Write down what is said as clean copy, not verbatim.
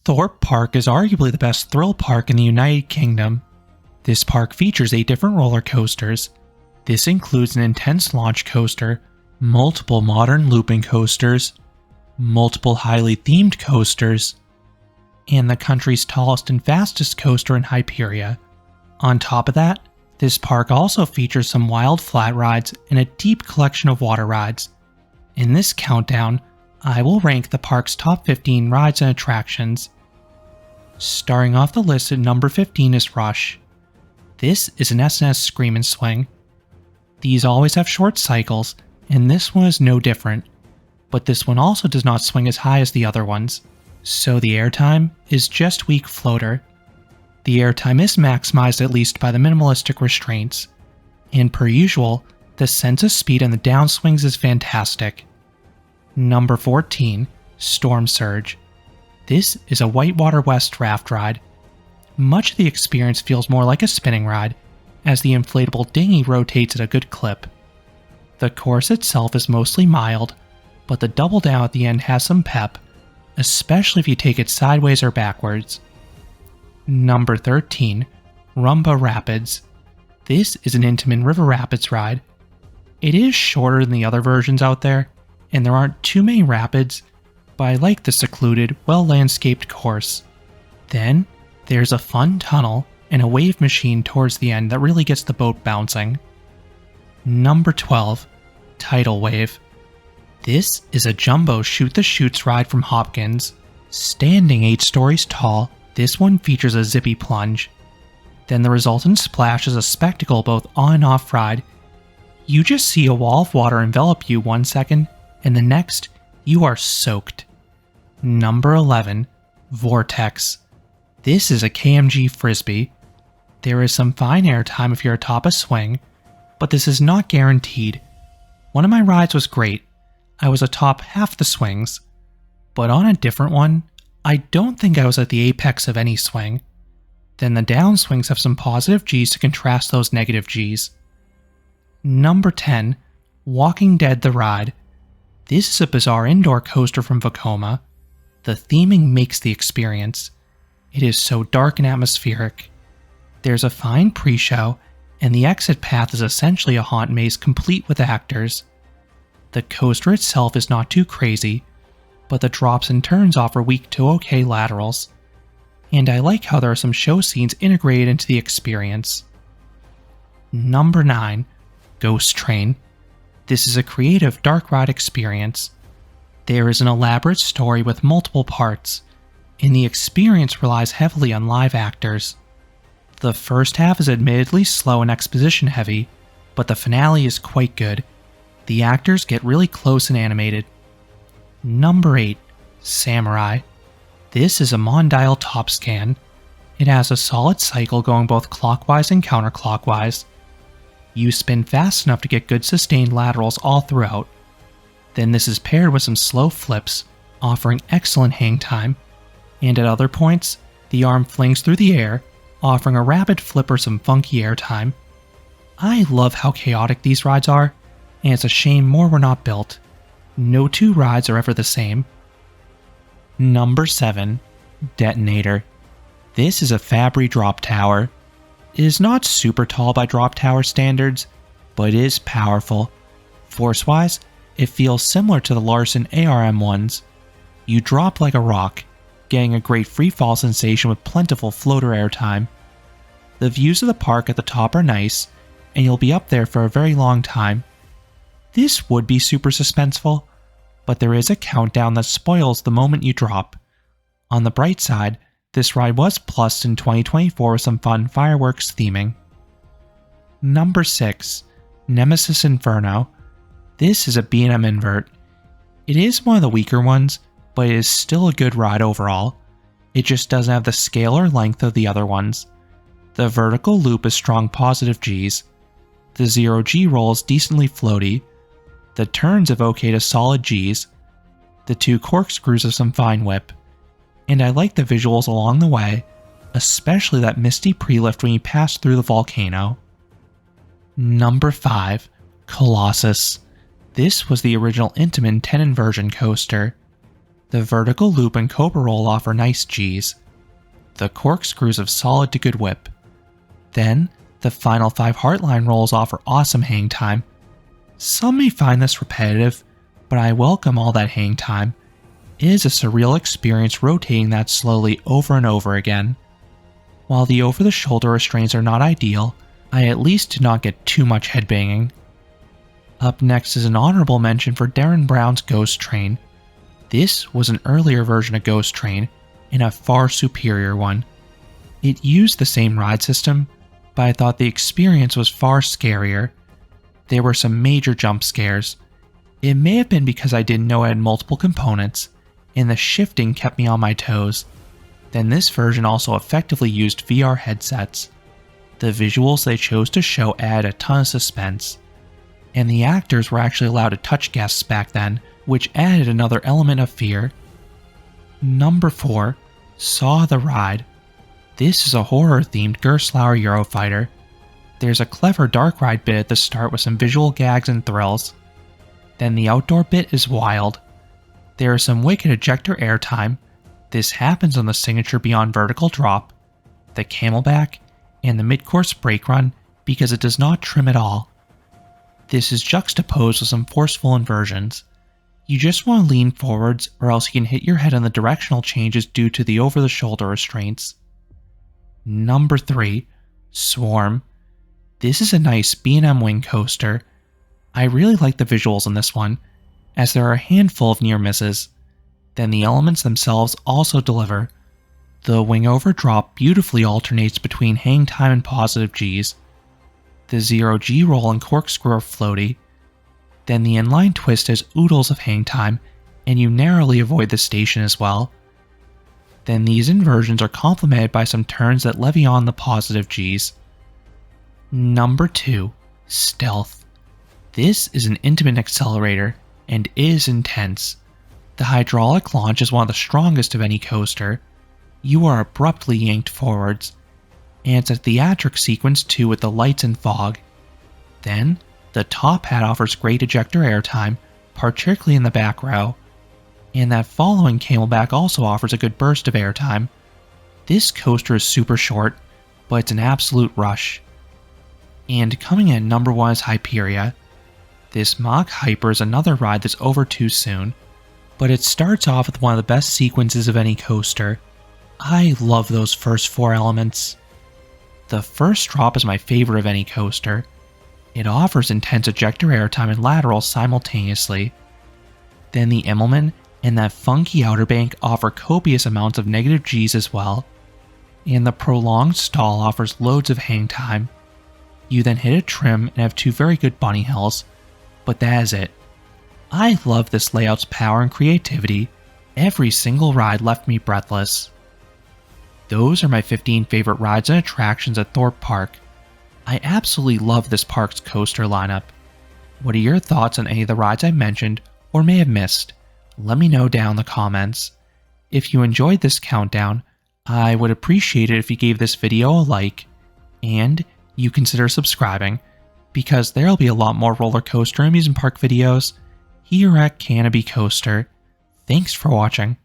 Thorpe Park is arguably the best thrill park in the United Kingdom. This park features 8 different roller coasters. This includes an intense launch coaster, multiple modern looping coasters, multiple highly themed coasters, and the country's tallest and fastest coaster in Hyperia. On top of that, this park also features some wild flat rides and a deep collection of water rides. In this countdown, I will rank the park's top 15 rides and attractions. Starting off the list at number 15 is Rush. This is an S&S Scream and Swing. These always have short cycles, and this one is no different, but this one also does not swing as high as the other ones, so the airtime is just weak floater. The airtime is maximized at least by the minimalistic restraints, and per usual, the sense of speed on the downswings is fantastic. Number 14, Storm Surge. This is a Whitewater West raft ride. Much of the experience feels more like a spinning ride, as the inflatable dinghy rotates at a good clip. The course itself is mostly mild, but the double down at the end has some pep, especially if you take it sideways or backwards. Number 13, Rumba Rapids. This is an Intamin River Rapids ride. It is shorter than the other versions out there, and there aren't too many rapids, but I like the secluded, well-landscaped course. Then, there's a fun tunnel and a wave machine towards the end that really gets the boat bouncing. Number 12, Tidal Wave. This is a jumbo shoot-the-chutes ride from Hopkins. Standing 8 stories tall, this one features a zippy plunge. Then the resultant splash is a spectacle both on and off ride. You just see a wall of water envelop you 1 second, and the next, you are soaked. Number 11, Vortex. This is a KMG Frisbee. There is some fine airtime if you're atop a swing, but this is not guaranteed. One of my rides was great. I was atop half the swings, but on a different one, I don't think I was at the apex of any swing. Then the downswings have some positive Gs to contrast those negative Gs. Number 10, Walking Dead the Ride. This is a bizarre indoor coaster from Vekoma. The theming makes the experience. It is so dark and atmospheric. There's a fine pre-show, and the exit path is essentially a haunt maze complete with actors. The coaster itself is not too crazy, but the drops and turns offer weak to okay laterals. And I like how there are some show scenes integrated into the experience. Number 9, Ghost Train. This is a creative dark ride experience. There is an elaborate story with multiple parts, and the experience relies heavily on live actors. The first half is admittedly slow and exposition heavy, but the finale is quite good. The actors get really close and animated. Number 8, Samurai. This is a Mondial top scan. It has a solid cycle going both clockwise and counterclockwise. You spin fast enough to get good sustained laterals all throughout. Then this is paired with some slow flips, offering excellent hang time, and at other points, the arm flings through the air, offering a rapid flip or some funky airtime. I love how chaotic these rides are, and it's a shame more were not built. No 2 rides are ever the same. Number 7, Detonator. This is a Fabry drop tower. It is not super tall by drop tower standards, but it is powerful. Force-wise, it feels similar to the Larson ARM ones. You drop like a rock, getting a great freefall sensation with plentiful floater airtime. The views of the park at the top are nice, and you'll be up there for a very long time. This would be super suspenseful, but there is a countdown that spoils the moment you drop. On the bright side, this ride was plussed in 2024 with some fun fireworks theming. Number 6, Nemesis Inferno. This is a B&M invert. It is one of the weaker ones, but it is still a good ride overall. It just doesn't have the scale or length of the other ones. The vertical loop is strong positive Gs. The 0G roll is decently floaty. The turns evocate a solid Gs. The 2 corkscrews have some fine whip. And I like the visuals along the way, especially that misty pre-lift when you pass through the volcano. Number 5, Colossus. This was the original Intamin 10 inversion coaster. The vertical loop and cobra roll offer nice Gs. The corkscrews have solid to good whip. Then, the final 5 heartline rolls offer awesome hang time. Some may find this repetitive, but I welcome all that hang time. It is a surreal experience rotating that slowly over and over again. While the over-the-shoulder restraints are not ideal, I at least did not get too much headbanging. Up next is an honorable mention for Darren Brown's Ghost Train. This was an earlier version of Ghost Train, and a far superior one. It used the same ride system, but I thought the experience was far scarier. There were some major jump scares. It may have been because I didn't know it had multiple components, and the shifting kept me on my toes. Then this version also effectively used VR headsets. The visuals they chose to show add a ton of suspense. And the actors were actually allowed to touch guests back then, which added another element of fear. Number 4. Saw the Ride. This is a horror-themed Gerstlauer Eurofighter. There's a clever dark ride bit at the start with some visual gags and thrills. Then the outdoor bit is wild. There is some wicked ejector airtime. This happens on the signature Beyond Vertical drop, the camelback, and the mid-course brake run because it does not trim at all. This is juxtaposed with some forceful inversions. You just want to lean forwards or else you can hit your head on the directional changes due to the over-the-shoulder restraints. Number 3. Swarm. This is a nice B&M wing coaster. I really like the visuals in this one, as there are a handful of near misses. Then the elements themselves also deliver. The wing over drop beautifully alternates between hang time and positive Gs. The 0G roll and corkscrew are floaty. Then the inline twist has oodles of hang time, and you narrowly avoid the station as well. Then these inversions are complemented by some turns that levy on the positive Gs. Number 2. Stealth. This is an intimate accelerator, and is intense. The hydraulic launch is one of the strongest of any coaster. You are abruptly yanked forwards, and it's a theatric sequence too with the lights and fog. Then, the top hat offers great ejector airtime, particularly in the back row, and that following camelback also offers a good burst of airtime. This coaster is super short, but it's an absolute rush. And coming in at number 1 is Hyperia. This Mach Hyper is another ride that's over too soon, but it starts off with one of the best sequences of any coaster. I love those first 4 elements. The first drop is my favorite of any coaster. It offers intense ejector airtime and laterals simultaneously. Then the Immelmann and that funky outer bank offer copious amounts of negative Gs as well. And the prolonged stall offers loads of hang time. You then hit a trim and have 2 very good bunny hills, but that is it. I love this layout's power and creativity. Every single ride left me breathless. Those are my 15 favorite rides and attractions at Thorpe Park. I absolutely love this park's coaster lineup. What are your thoughts on any of the rides I mentioned or may have missed? Let me know down in the comments. If you enjoyed this countdown, I would appreciate it if you gave this video a like, and you consider subscribing, because there'll be a lot more roller coaster and amusement park videos here at Canobie Coaster. Thanks for watching.